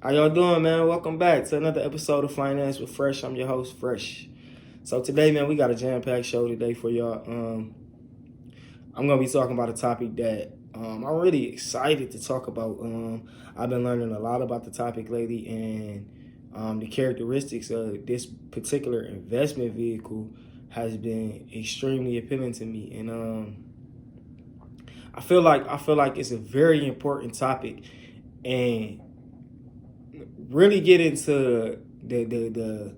How y'all doing, man? Welcome back to another episode of Finance with Fresh. I'm your host, Fresh. So today, man, we got a jam-packed show today for y'all. I'm going to be talking about a topic that I'm really excited to talk about. I've been learning a lot about the topic lately, and the characteristics of this particular investment vehicle has been extremely appealing to me. And I feel like it's a very important topic, and really get into the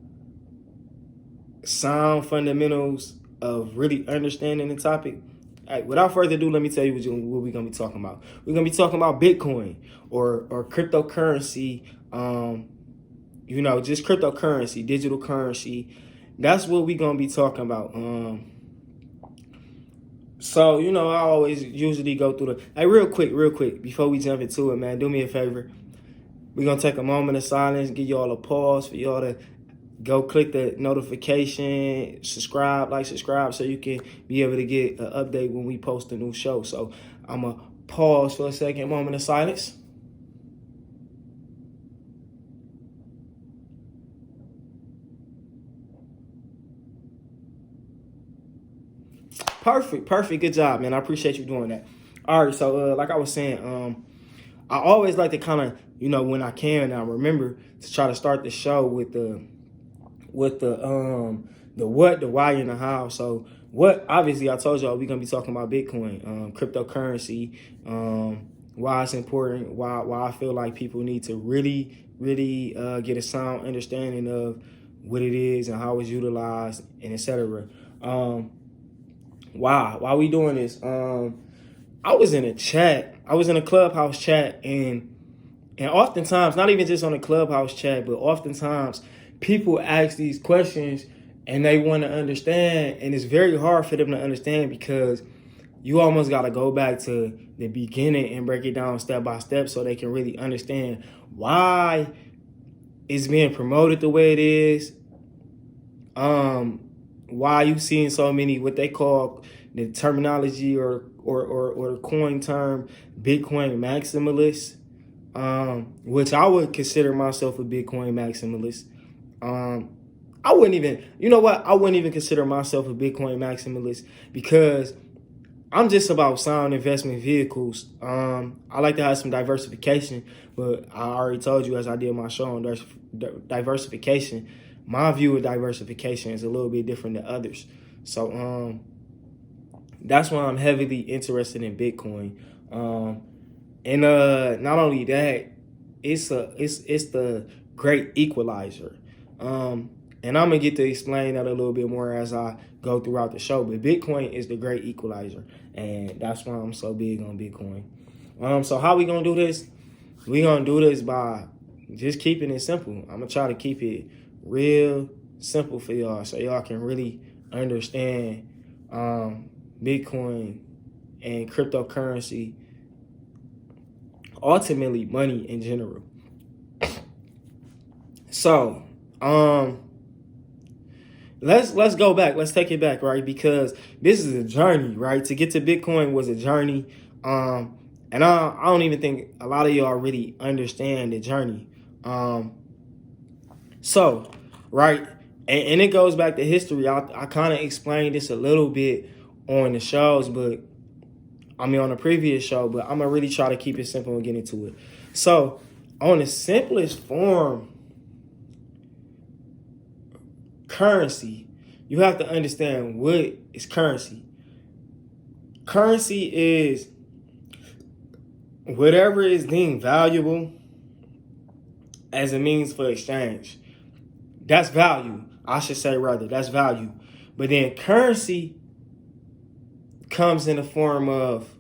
sound fundamentals of really understanding the topic. All right, without further ado, let me tell you what we're gonna be talking about. We're gonna be talking about Bitcoin or cryptocurrency. Just cryptocurrency, digital currency. That's what we're gonna be talking about. So I always usually go through real quick before we jump into it, man. Do me a favor. We're going to take a moment of silence, give y'all a pause for y'all to go click the notification, subscribe so you can be able to get an update when we post a new show. So I'm going to pause for a second, moment of silence. Perfect. Good job, man. I appreciate you doing that. All right, so like I was saying, I always like to kind of, when I can, I remember to try to start the show with the what, the why, and the how. So what, obviously, I told y'all we're gonna be talking about Bitcoin, cryptocurrency, why it's important, why I feel like people need to really get a sound understanding of what it is and how it's utilized, and etc. Why we doing this? I was in a Clubhouse chat, and oftentimes, not even just on a Clubhouse chat, but oftentimes people ask these questions and they want to understand, and it's very hard for them to understand because you almost got to go back to the beginning and break it down step by step so they can really understand why it's being promoted the way it is, why you seeing so many what they call the terminology or the coin term Bitcoin maximalists, which I would consider myself a Bitcoin maximalist. I wouldn't even consider myself a Bitcoin maximalist because I'm just about sound investment vehicles. I like to have some diversification, but I already told you as I did my show on diversification, my view of diversification is a little bit different than others. So that's why I'm heavily interested in Bitcoin. And not only that, it's the great equalizer. And I'm gonna get to explain that a little bit more as I go throughout the show. But Bitcoin is the great equalizer, and that's why I'm so big on Bitcoin. So how we gonna do this? We gonna do this by just keeping it simple. I'm gonna try to keep it real simple for y'all, so y'all can really understand Bitcoin and cryptocurrency, ultimately money in general. So let's go back. Let's take it back, right? Because this is a journey, right? To get to Bitcoin was a journey. And I don't even think a lot of y'all really understand the journey. So, right, and it goes back to history. I kind of explained this a little bit on the shows, on the previous show, but I'm gonna really try to keep it simple and get into it. So, on the simplest form, currency, you have to understand what is currency. Currency is whatever is deemed valuable as a means for exchange. That's value. I should say rather, that's value. But then currency comes in the form of,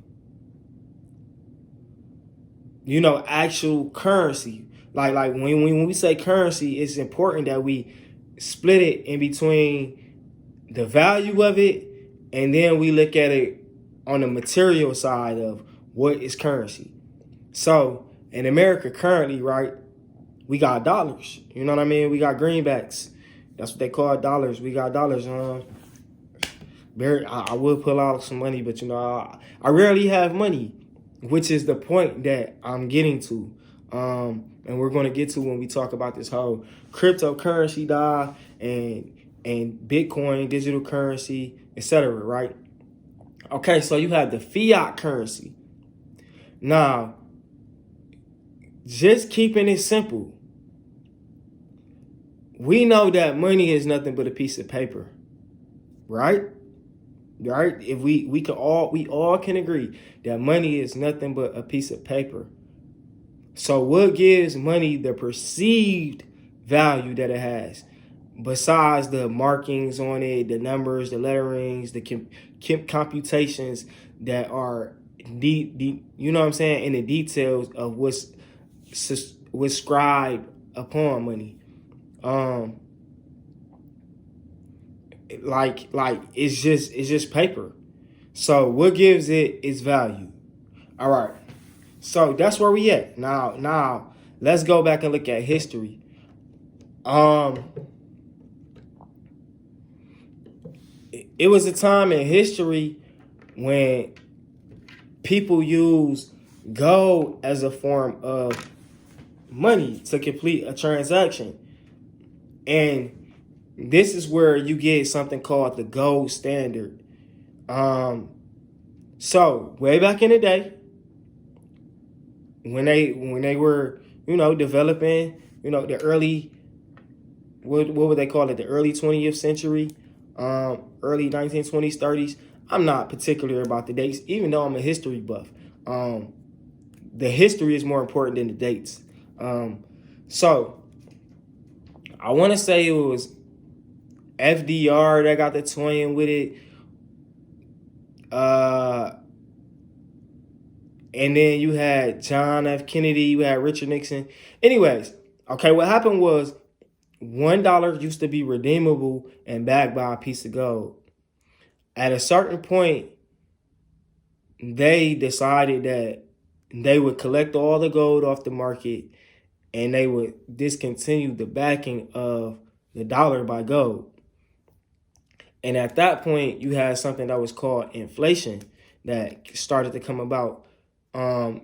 actual currency. Like when we say currency, it's important that we split it in between the value of it, and then we look at it on the material side of what is currency. So in America currently, right, we got dollars. You know what I mean? We got greenbacks. That's what they call dollars. We got dollars. I would pull out some money, but I rarely have money, which is the point that I'm getting to. And we're going to get to when we talk about this whole cryptocurrency dive and Bitcoin, digital currency, etc. Right? Okay, so you have the fiat currency. Now, just keeping it simple, we know that money is nothing but a piece of paper, right? Right? If we all can agree that money is nothing but a piece of paper. So what gives money the perceived value that it has? Besides the markings on it, the numbers, the letterings, the computations that are you know what I'm saying, in the details of what's scribed upon money. Like it's just paper. So what gives it its value? All right. So that's where we at. Now let's go back and look at history. It was a time in history when people used gold as a form of money to complete a transaction. And this is where you get something called the gold standard. So way back in the day, when they were, developing, the early, what would they call it? The early 20th century, early 1920s, 30s. I'm not particular about the dates, even though I'm a history buff. The history is more important than the dates. So I want to say it was FDR that got the toying with it. And then you had John F. Kennedy, you had Richard Nixon. Anyways, okay, what happened was $1 used to be redeemable and backed by a piece of gold. At a certain point, they decided that they would collect all the gold off the market and they would discontinue the backing of the dollar by gold. And at that point, you had something that was called inflation that started to come about. And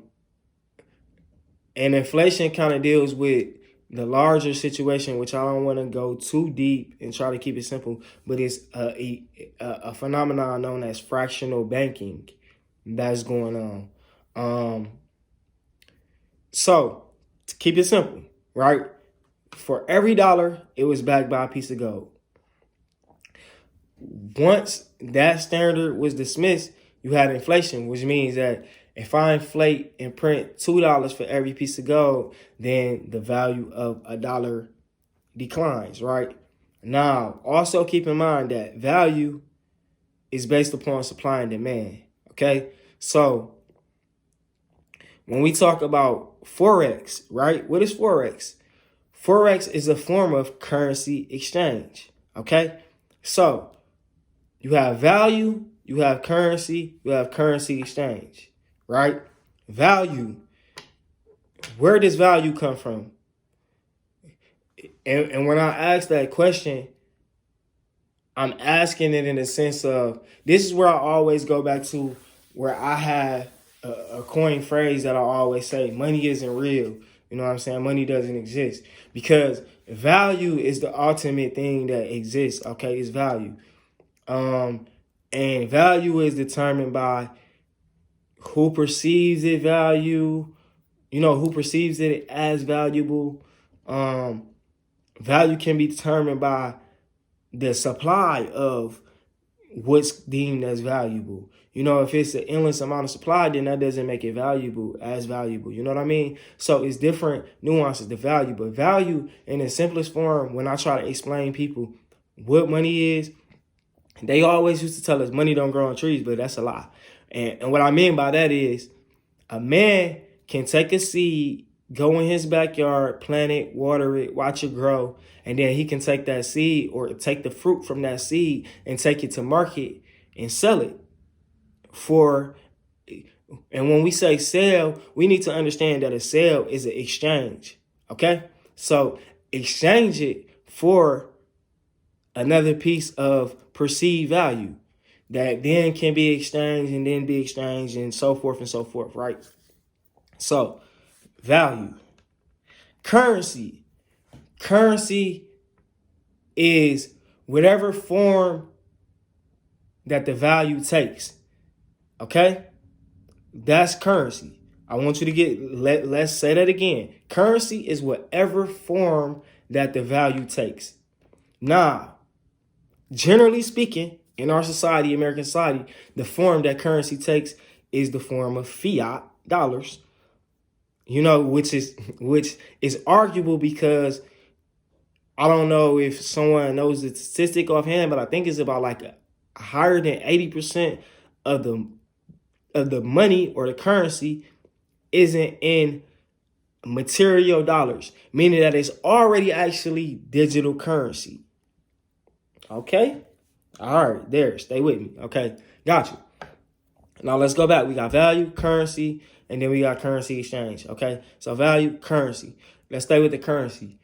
inflation kind of deals with the larger situation, which I don't want to go too deep and try to keep it simple, but it's a phenomenon known as fractional banking that's going on. So to keep it simple, right? For every dollar, it was backed by a piece of gold. Once that standard was dismissed, you had inflation, which means that if I inflate and print $2 for every piece of gold, then the value of a dollar declines, right? Now, also keep in mind that value is based upon supply and demand, okay? So when we talk about Forex, right? What is Forex? Forex is a form of currency exchange, okay? So you have value, you have currency exchange, right? Value. Where does value come from? And when I ask that question, I'm asking it in the sense of, this is where I always go back to where I have a coin phrase that I always say, money isn't real. You know what I'm saying? Money doesn't exist because value is the ultimate thing that exists. Okay, it's value. And value is determined by who perceives it value, who perceives it as valuable. Value can be determined by the supply of what's deemed as valuable. If it's an endless amount of supply, then that doesn't make it as valuable. You know what I mean? So it's different nuances to value. But value in the simplest form, when I try to explain people what money is, they always used to tell us money don't grow on trees, but that's a lie. And what I mean by that is a man can take a seed, go in his backyard, plant it, water it, watch it grow, and then he can take that seed or take the fruit from that seed and take it to market and sell it for. And when we say sell, we need to understand that a sale is an exchange. Okay? So exchange it for another piece of perceived value that then can be exchanged and then be exchanged and so forth, right? So value. Currency. Currency is whatever form that the value takes. Okay? That's currency. I want you to let's say that again. Currency is whatever form that the value takes. Now, generally speaking, in our society, American society, the form that currency takes is the form of fiat dollars. Which is arguable because I don't know if someone knows the statistic offhand, but I think it's about like higher than 80% of the money or the currency isn't in material dollars, meaning that it's already actually digital currency. Okay? All right, there. Stay with me. Okay, got you. Now let's go back. We got value, currency, and then we got currency exchange. Okay, so value, currency. Let's stay with the currency.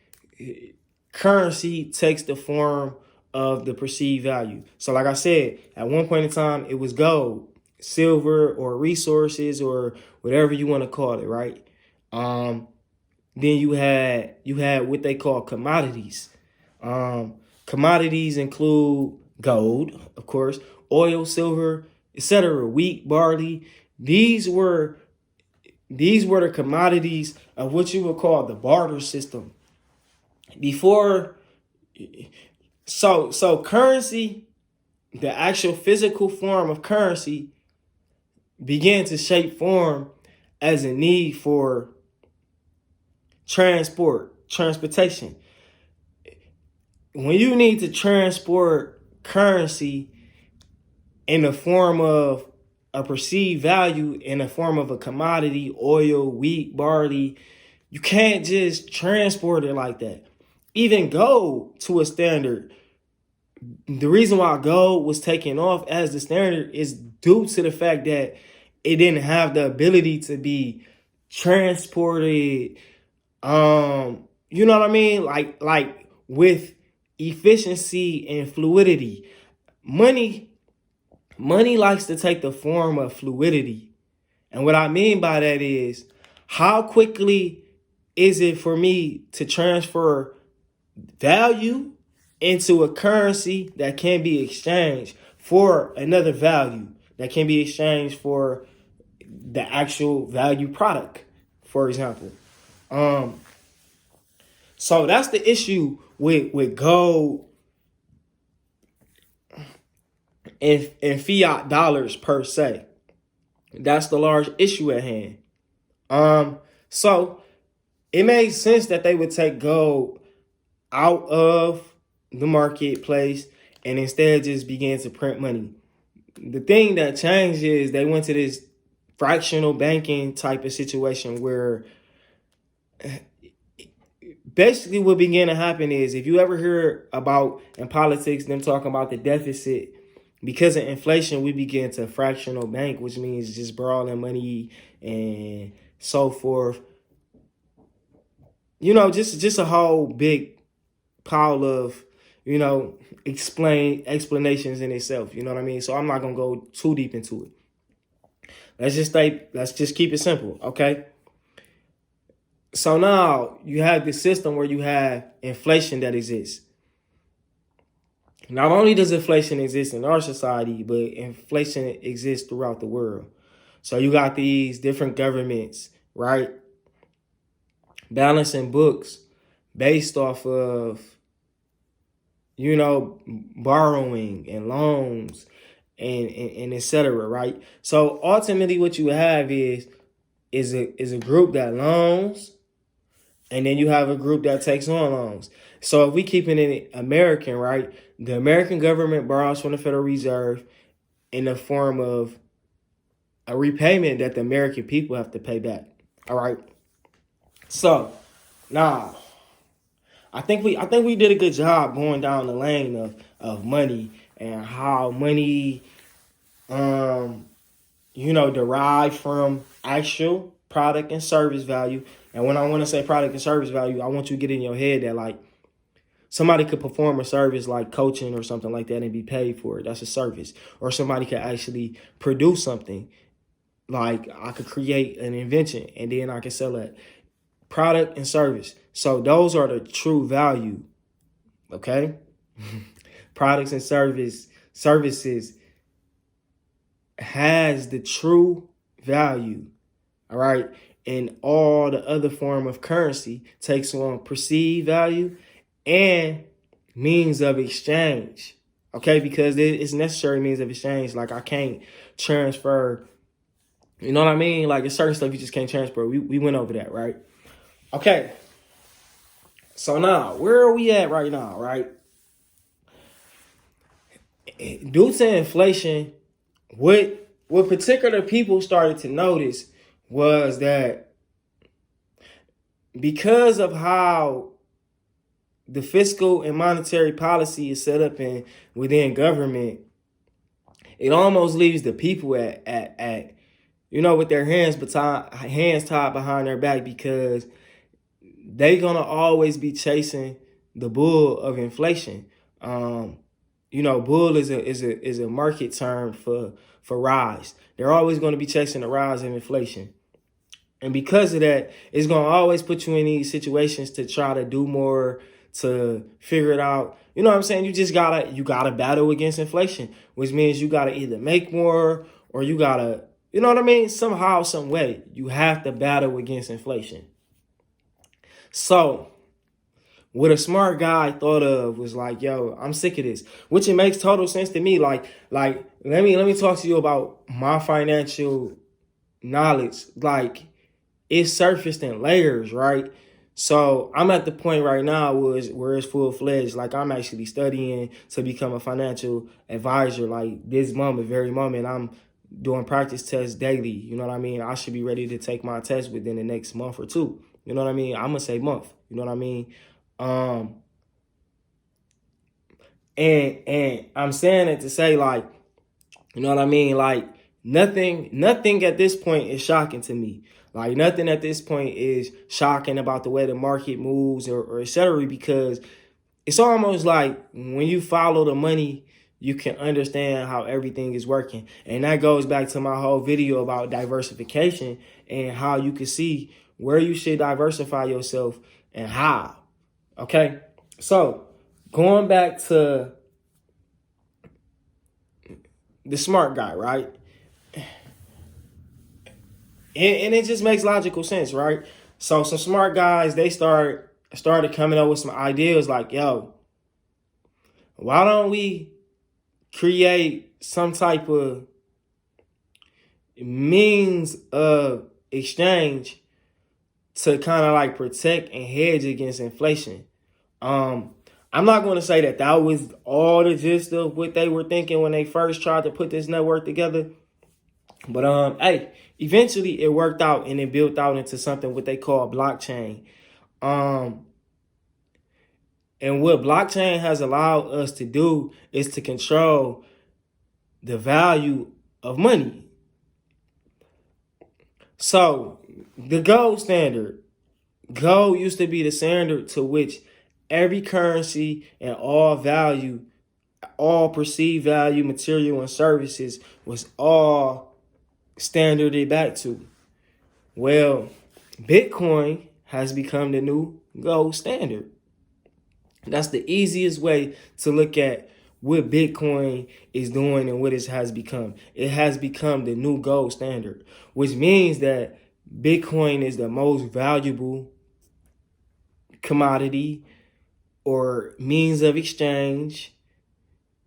Currency takes the form of the perceived value. So like I said, at one point in time, it was gold, silver, or resources, or whatever you want to call it, right? Then you had what they call commodities. Commodities include gold, of course, oil, silver, etc., wheat, barley. These were the commodities of what you would call the barter system. So currency, the actual physical form of currency, began to shape form as a need for transportation. When you need to transport currency in the form of a perceived value, in the form of a commodity, oil, wheat, barley, you can't just transport it like that. Even gold, to a standard, the reason why gold was taken off as the standard is due to the fact that it didn't have the ability to be transported, you know what I mean? Like with efficiency and fluidity. Money likes to take the form of fluidity. And what I mean by that is, how quickly is it for me to transfer value into a currency that can be exchanged for another value that can be exchanged for the actual value product, for example. So that's the issue with gold and fiat dollars per se. That's the large issue at hand. So it made sense that they would take gold out of the marketplace and instead just began to print money. The thing that changed is they went to this fractional banking type of situation where basically what began to happen is, if you ever hear about in politics them talking about the deficit, because of inflation, we began to fractional bank, which means just borrowing money and so forth. Just a whole big pile of, explanations in itself. You know what I mean? So I'm not going to go too deep into it. Let's just keep it simple, okay? So now you have this system where you have inflation that exists. Not only does inflation exist in our society, but inflation exists throughout the world. So you got these different governments, right, balancing books based off of, borrowing and loans and et cetera, right? So ultimately what you have is a group that loans, and then you have a group that takes on loans. So if we keep it in American, right, the American government borrows from the Federal Reserve in the form of a repayment that the American people have to pay back. All right. So now I think we did a good job going down the lane of money and how money derived from actual product and service value. And when I want to say product and service value, I want you to get in your head that, like, somebody could perform a service like coaching or something like that and be paid for it. That's a service. Or somebody could actually produce something. Like, I could create an invention and then I can sell it. product and service. So those are the true value. Okay. Products and services has the true value. All right. And all the other form of currency takes on perceived value and means of exchange. Okay, because it's necessary means of exchange. Like I can't transfer, you know what I mean? Like it's certain stuff you just can't transfer. We went over that, right? Okay. So now, where are we at right now, right? Due to inflation, what particular people started to notice was that because of how the fiscal and monetary policy is set up within government, it almost leaves the people at with their hands tied behind their back, because they're gonna always be chasing the bull of inflation. Bull is a market term for rise. They're always going to be chasing the rise of inflation. And because of that, it's going to always put you in these situations to try to do more, to figure it out. You know what I'm saying? You gotta battle against inflation, which means you gotta either make more or you gotta, you know what I mean? Somehow, some way, you have to battle against inflation. So what a smart guy thought of was like, yo, I'm sick of this, which it makes total sense to me. Like let me talk to you about my financial knowledge. Like it's surfaced in layers, right? So I'm at the point right now where it's full-fledged. Like I'm actually studying to become a financial advisor. Like this very moment, I'm doing practice tests daily. You know what I mean? I should be ready to take my test within the next month or two. You know what I mean? I'm gonna say month. You know what I mean? And I'm saying it to say, like, you know what I mean? Like nothing at this point is shocking to me. Like nothing at this point is shocking about the way the market moves or et cetera, because it's almost like when you follow the money, you can understand how everything is working. And that goes back to my whole video about diversification and how you can see where you should diversify yourself and how. Okay, so going back to the smart guy, right? And it just makes logical sense, right? So some smart guys, they started coming up with some ideas like, yo, why don't we create some type of means of exchange to kind of like protect and hedge against inflation? I'm not going to say that was all the gist of what they were thinking when they first tried to put this network together. But hey, eventually it worked out and it built out into something what they call blockchain. And what blockchain has allowed us to do is to control the value of money. So the gold standard. Gold used to be the standard to which every currency and all value, all perceived value, material and services was all standarded back to. Well, Bitcoin has become the new gold standard. That's the easiest way to look at what Bitcoin is doing and what it has become. It has become the new gold standard, which means that Bitcoin is the most valuable commodity or means of exchange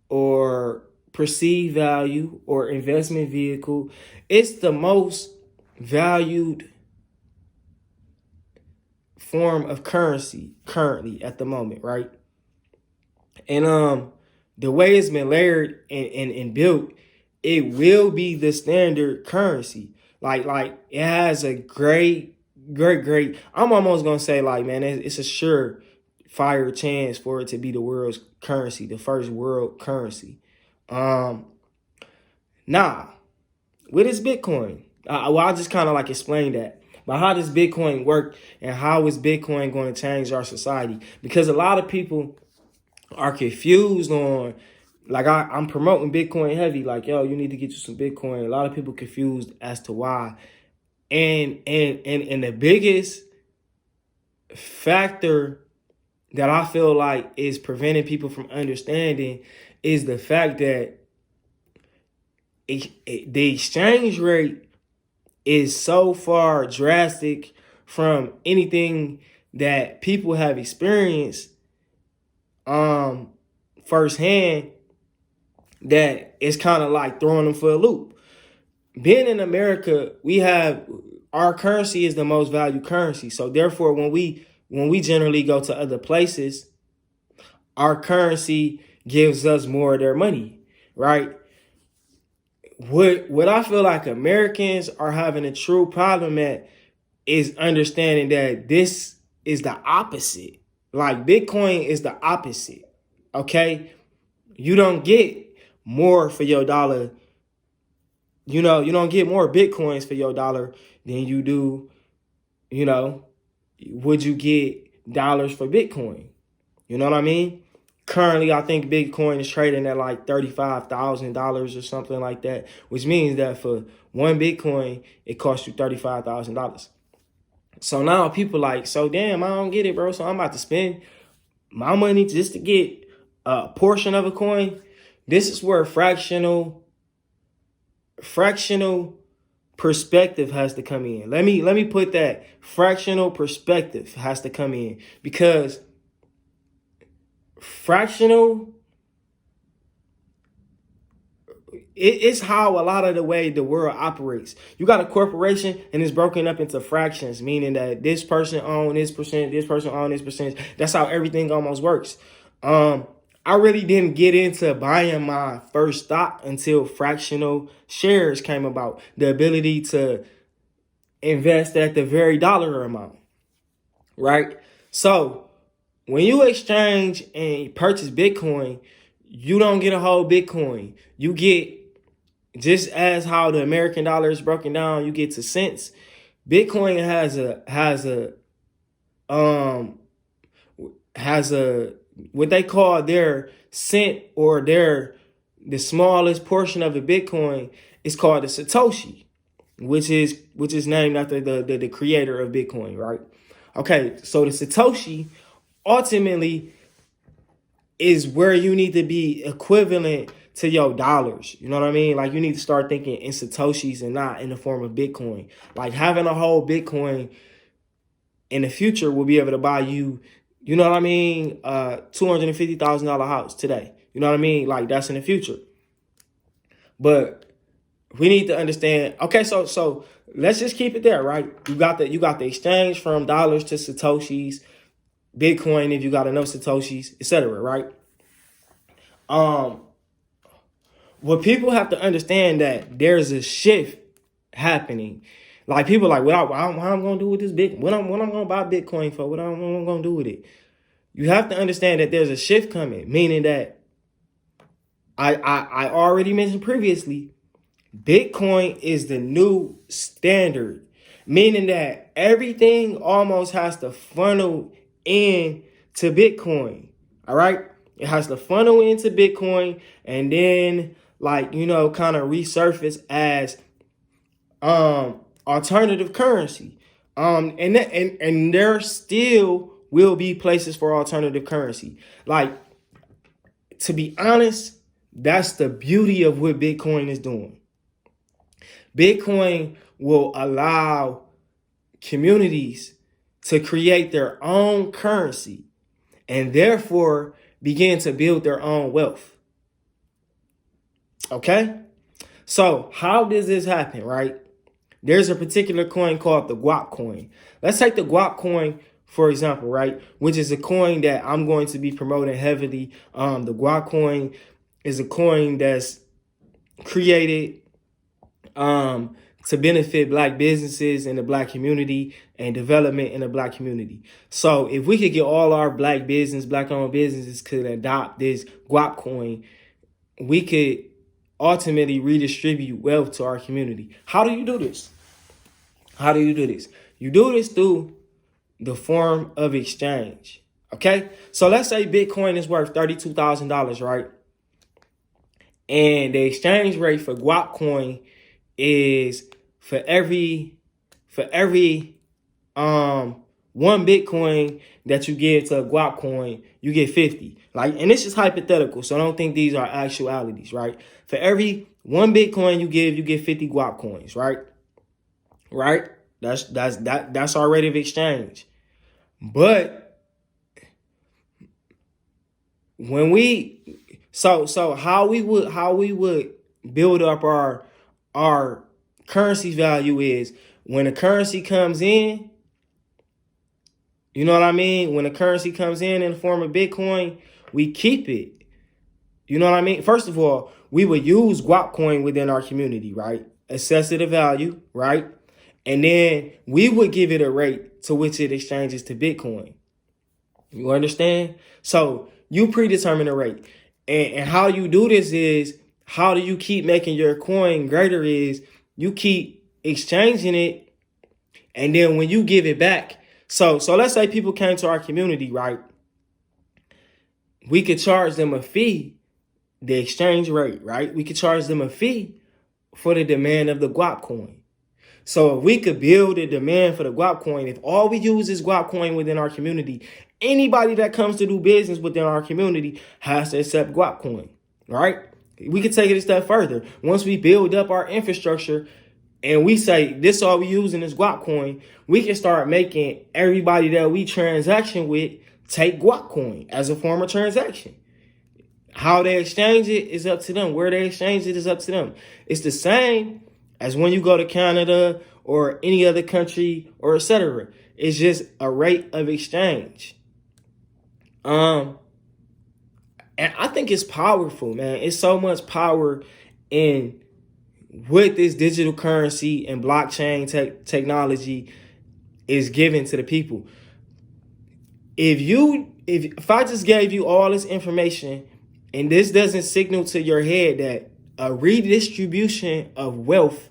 or perceived value or investment vehicle. It's the most valued form of currency currently at the moment, right? And the way it's been layered and built, it will be the standard currency. Like it has a great. I'm almost gonna say, like, man, it's a sure fire chance for it to be the world's currency, the first world currency. Now, what is Bitcoin? I'll just kind of like explain that. But how does Bitcoin work and how is Bitcoin going to change our society? Because a lot of people are confused on, like I'm promoting Bitcoin heavy, like, yo, you need to get you some Bitcoin. A lot of people confused as to why. And the biggest factor that I feel like is preventing people from understanding is the fact that the exchange rate is so far drastic from anything that people have experienced firsthand that it's kind of like throwing them for a loop. Being in America, we have our currency is the most valued currency. So therefore, when we generally go to other places, our currency gives us more of their money, right? What I feel like Americans are having a true problem at is understanding that this is the opposite. Like Bitcoin is the opposite. Okay? You don't get more for your dollar. You don't get more Bitcoins for your dollar than you do, would you get dollars for Bitcoin? You know what I mean? Currently, I think Bitcoin is trading at like $35,000 or something like that, which means that for one Bitcoin, it costs you $35,000. So now people like, so damn, I don't get it, bro. So I'm about to spend my money just to get a portion of a coin. This is where fractional perspective has to come in. Let me put that. Fractional perspective has to come in, because fractional, it's how a lot of the way the world operates. You got a corporation and it's broken up into fractions, meaning that this person owns this percent, this person owns this percent. That's how everything almost works. I really didn't get into buying my first stock until fractional shares came about. The ability to invest at the very dollar amount, right? So when you exchange and purchase Bitcoin, you don't get a whole Bitcoin. You get, just as how the American dollar is broken down, you get to cents. Bitcoin has a what they call their cent, or the smallest portion of the Bitcoin is called the Satoshi, which is named after the creator of Bitcoin, right? Okay, so the Satoshi ultimately is where you need to be equivalent to your dollars. You know what I mean? Like, you need to start thinking in Satoshis and not in the form of Bitcoin. Like, having a whole Bitcoin in the future will be able to buy you, you know what I mean, $250,000 house today. You know what I mean? Like, that's in the future. But we need to understand. Okay, so let's just keep it there, right? You got the exchange from dollars to Satoshis, Bitcoin if you got enough Satoshis, etc., right? What people have to understand, that there's a shift happening. Like, people are like, what I'm going to do with this Bitcoin? What I'm going to buy Bitcoin for? What I'm going to do with it? You have to understand that there's a shift coming, meaning that I already mentioned previously, Bitcoin is the new standard, meaning that everything almost has to funnel in to Bitcoin. All right. It has to funnel into Bitcoin and then, like, kind of resurface as alternative currency. And there still will be places for alternative currency. Like, to be honest, that's the beauty of what Bitcoin is doing. Bitcoin will allow communities to create their own currency and therefore begin to build their own wealth. Okay? So how does this happen, right? There's a particular coin called the Guap Coin. Let's take the Guap Coin, for example, right? Which is a coin that I'm going to be promoting heavily. The Guap Coin is a coin that's created to benefit Black businesses and the Black community and development in the Black community. So if we could get all our Black Black-owned businesses could adopt this Guap Coin, we could ultimately redistribute wealth to our community. How do you do this? You do this through the form of exchange. Okay? So let's say Bitcoin is worth $32,000, right? And the exchange rate for Guap Coin is for every $1 1 Bitcoin that you give to a Guap Coin, you get 50. Like, and this is hypothetical, so I don't think these are actualities, right? For every 1 Bitcoin you give, you get 50 Guap Coins, right? Right? That's our rate of exchange. But when we how we would build up our currency value is when a currency comes in, you know what I mean? When a currency comes in the form of Bitcoin, we keep it. You know what I mean? First of all, we would use Guap Coin within our community, right? Assess it a value, right? And then we would give it a rate to which it exchanges to Bitcoin. You understand? So you predetermine a rate. And how you do this is, how do you keep making your coin greater is you keep exchanging it. And then when you give it back, so let's say people came to our community, right? We could charge them a fee, the exchange rate, right? We could charge them a fee for the demand of the Guap Coin. So if we could build a demand for the Guap Coin, if all we use is Guap Coin within our community, anybody that comes to do business within our community has to accept Guap Coin, right? We could take it a step further. Once we build up our infrastructure and we say this all we use in this Guap Coin, we can start making everybody that we transaction with take Guap Coin as a form of transaction. How they exchange it is up to them. Where they exchange it is up to them. It's the same as when you go to Canada or any other country or etc. It's just a rate of exchange. And I think it's powerful, man. It's so much power in what this digital currency and blockchain technology is given to the people. If I just gave you all this information and this doesn't signal to your head that a redistribution of wealth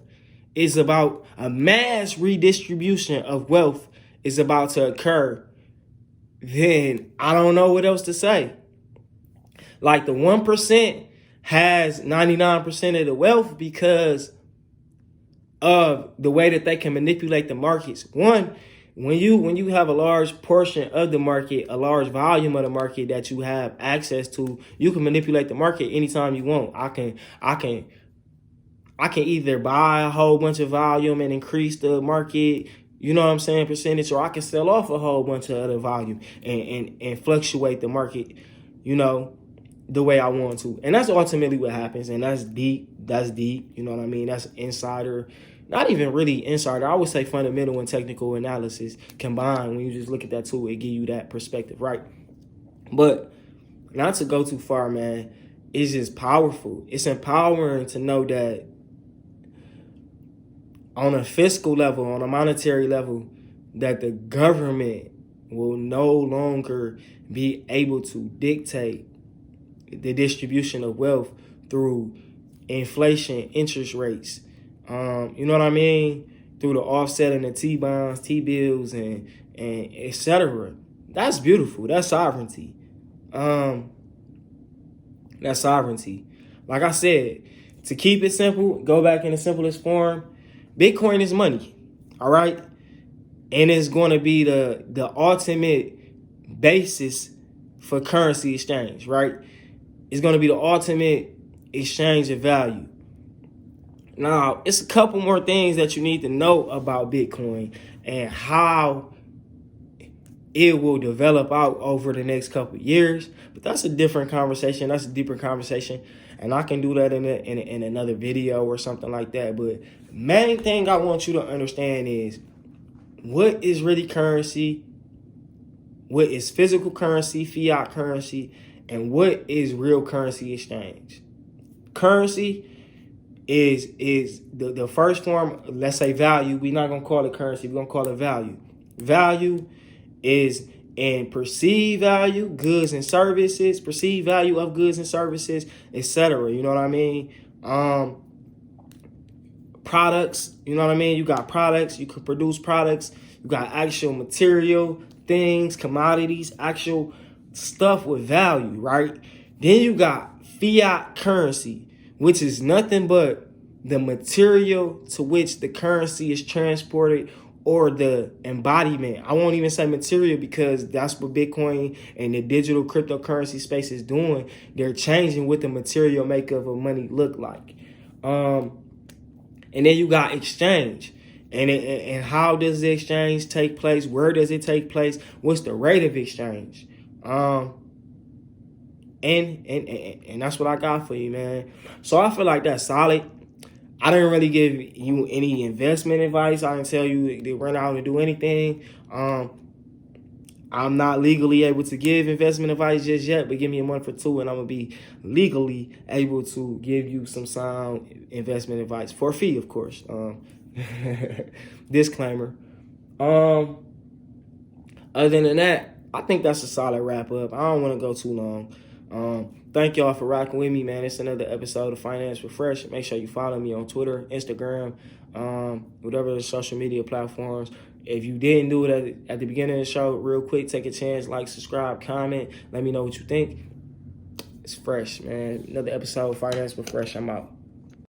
is about, a mass redistribution of wealth is about to occur, then I don't know what else to say. Like the 1% has 99% of the wealth because of the way that they can manipulate the markets. One, when you have a large portion of the market, a large volume of the market that you have access to, you can manipulate the market anytime you want. I can either buy a whole bunch of volume and increase the market, you know what I'm saying, percentage, or I can sell off a whole bunch of other volume and fluctuate the market, you know, the way I want to. And that's ultimately what happens. And that's deep. You know what I mean? That's insider, not even really insider. I would say fundamental and technical analysis combined. When you just look at that tool, it give you that perspective, right? But not to go too far, man, it's just powerful. It's empowering to know that on a fiscal level, on a monetary level, that the government will no longer be able to dictate the distribution of wealth through inflation, interest rates, you know what I mean? Through the offsetting of T-bonds, T-bills, and etc. That's beautiful. That's sovereignty. That's sovereignty. Like I said, to keep it simple, go back in the simplest form, Bitcoin is money, all right? And it's going to be the ultimate basis for currency exchange, right? It's going to be the ultimate exchange of value. Now, it's a couple more things that you need to know about Bitcoin and how it will develop out over the next couple of years. But that's a different conversation. That's a deeper conversation. And I can do that in another video or something like that. But main thing I want you to understand is what is really currency, what is physical currency, fiat currency, and what is real currency exchange. Currency is the first form, let's say value. We're not going to call it currency. We're going to call it value. Value is in perceived value, goods and services, perceived value of goods and services, etc. You know what I mean? Products, you know what I mean? You got products, you can produce products. You got actual material, things, commodities, actual stuff with value, right? Then you got fiat currency, which is nothing but the material to which the currency is transported or the embodiment. I won't even say material, because that's what Bitcoin and the digital cryptocurrency space is doing. They're changing what the material makeup of money look like. And then you got exchange. And how does the exchange take place? Where does it take place? What's the rate of exchange? And that's what I got for you, man. So I feel like that's solid. I didn't really give you any investment advice. I didn't tell you to run out and do anything. I'm not legally able to give investment advice just yet, but give me a month or two and I'm going to be legally able to give you some sound investment advice for a fee, of course. Disclaimer. Other than that, I think that's a solid wrap up. I don't want to go too long. Thank y'all for rocking with me, man. It's another episode of Finance Refresh. Make sure you follow me on Twitter, Instagram, whatever the social media platforms. If you didn't do it at the beginning of the show, real quick, take a chance, like, subscribe, comment. Let me know what you think. It's fresh, man. Another episode of Finance Refresh. I'm out.